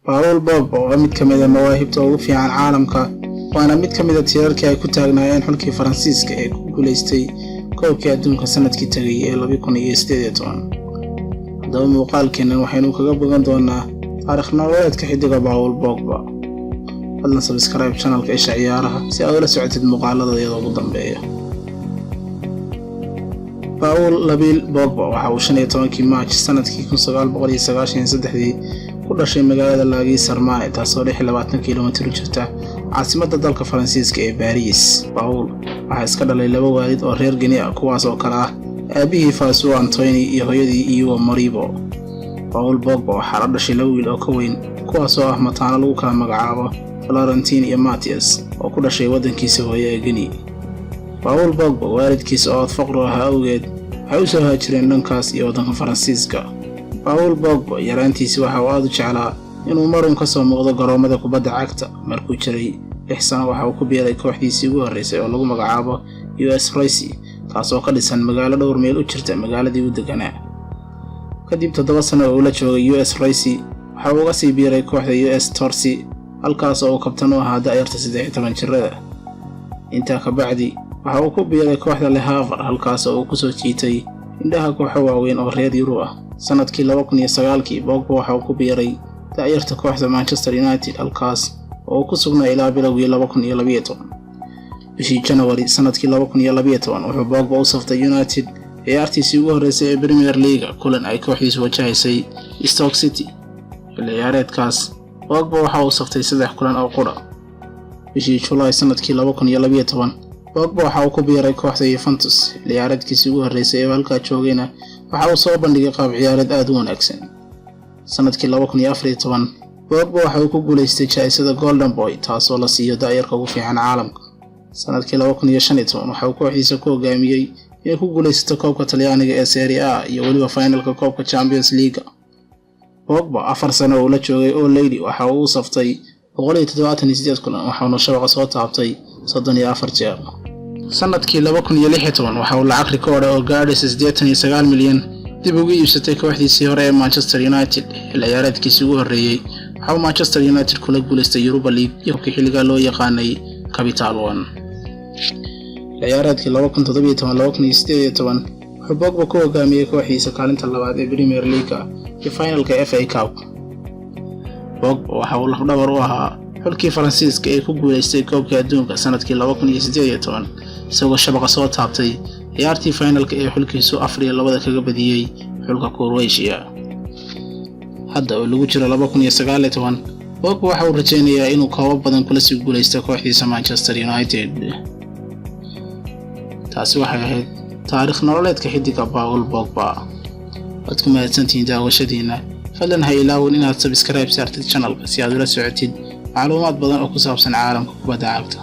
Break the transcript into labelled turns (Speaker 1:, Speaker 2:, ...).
Speaker 1: Paul Pogba waa mid ka mid ah mawaahibta ugu fiican caalamka waana mid ka mid ah tiirarkii ay ku taagnaayeen xulkii Faransiiska ee ku guuleystay koobkii adduunka sanadkii tagay ee 2018. Haddaba muuqaalkeennan waxaynu kaga bogan doonaa taariikh nololeedka xiddiga Paul Pogba. fadlan subscribe channelka Isha Ciyaaraha si aad ula socotid muuqaaladayada ugu dambeeya. Paul Pogba waxa uu 15 March sanadkii 1993 ku dhashay magaalada Laagi Sarmai taasoo 26 kiiloomitir u jirta caasimadda dalka Faransiiska ee Paris. Paul waxa iska dhalay laba waalid oo reer Guinea ah kuwaas oo kala ah aabihii François Antoine iyo hooyadii Ivo Moribo. Paul Pogba waxa la dhashay laba wiil oo ka weyn kuwaas oo ah mataano lagu kala magacaabo Florentine iyo Matthias oo ku dhashay waddankiisa hooyo ee Guinea. Paul Pogba waalidkiisa oo faqru ah awgeed waxay u soo haajireen dhankaas iyo waddanka Faransiiska. Paul Pogba yaraantiisii waxa uu aad u jeclaa inuu marun ka soo muuqdo garoomada kubadda cagta. Markuu jiray 6 sano waxa uu ku biiray kooxdiisii ugu horreysay oo lagu magacaabo US Racing taasoo ka dhisan magaalo dhowr meel u jirta magaaladii uu deganaa. Kadib 7 sano oo uu la joogay US Racing waxa uu uga sii biiray kooxda US Torcy halkaas oo uu kabtan u ahaa da'yarta 13 jirada. Intaa ka bacdi waxa uu ku biiray kooxda Le Havre halkaas oo uu ku soo jiitay indhaha kooxo waaweyn oo reer Yurub ah. Sanadkii 2009 Pogba waxa uu ku biiray da'yarta kooxda Manchester United halkaas oo uu ku sugnaa ilaa bilowgii 2012. bishii January sanadkii 2012 wuxuu Pogba u saftay United ciyaartiisii ugu horreysay ee Premier League kulan ay kooxdiisu wajahaysay Stoke City. xilli ciyaareedkaas Pogba waxa uu saftay 3 kulan oo qura. bishii July sanadkii 2012 Pogba waxa uu ku biiray kooxda Juventus. xilli ciyaareedkiisii ugu horreysay ee halkaa joogayna waxa uu soo bandhigay qaab ciyaareed aad u wanaagsan. sanadkii 2014 Pogba waxa uu ku guuleystay jaaisada Golden Boy taasoo la siiyo da'yarka ugu fiican caalamka. sanadkii 2015 waxa uu kooxdiisa ku hogaamiyay inay ku guuleysato koobka Talyaaniga ee Serie A iyo weliba finalka koobka Champions League. Pogba 4 sano oo la joogay All Lady waxa uu saftay 178 kulan waxaana shabaqa soo taabtay 34 jeer. sanadkii 2016 waxa uu lacag rikoodh oo gaadhaysa 89 milyan dib ugu iibsatay kooxdiisii hore ee Manchester United. xilli ciyaareedkiisii ugu horreeyay waxa uu Manchester United kula guuleystay Europa League iyo xilliga loo yaqaanay Capital One. ciyaareedkii 2017-2018 wuxuu Pogba ku hogaamiyay kooxdiisa kaalinta labaad ee Premier League iyo finalka FA Cup. Pogba waxa uu lafdhabar u ahaa xulkii Faransiiska ee ku guuleystay koobka adduunka sanadkii 2018 isagoo shabaqa soo taabtay ciyaartii finalka ee xulkiisu 4-2 kaga badiyay xulka Croatia. hadda oo lagu jiro 2019 Pogba waxa uu rajaynayaa inuu koob badan kula sii guuleysto kooxdiisa Manchester United. taasi waxay ahayd taariikh nololeedka xiddiga Paul Pogba. waad ku mahadsantihiin daawashadiina. fadlan ha ilaawin inaad subscribe saartid channelka si aad ula socotid macluumaad badan oo ku saabsan caalamka kubadda cagta.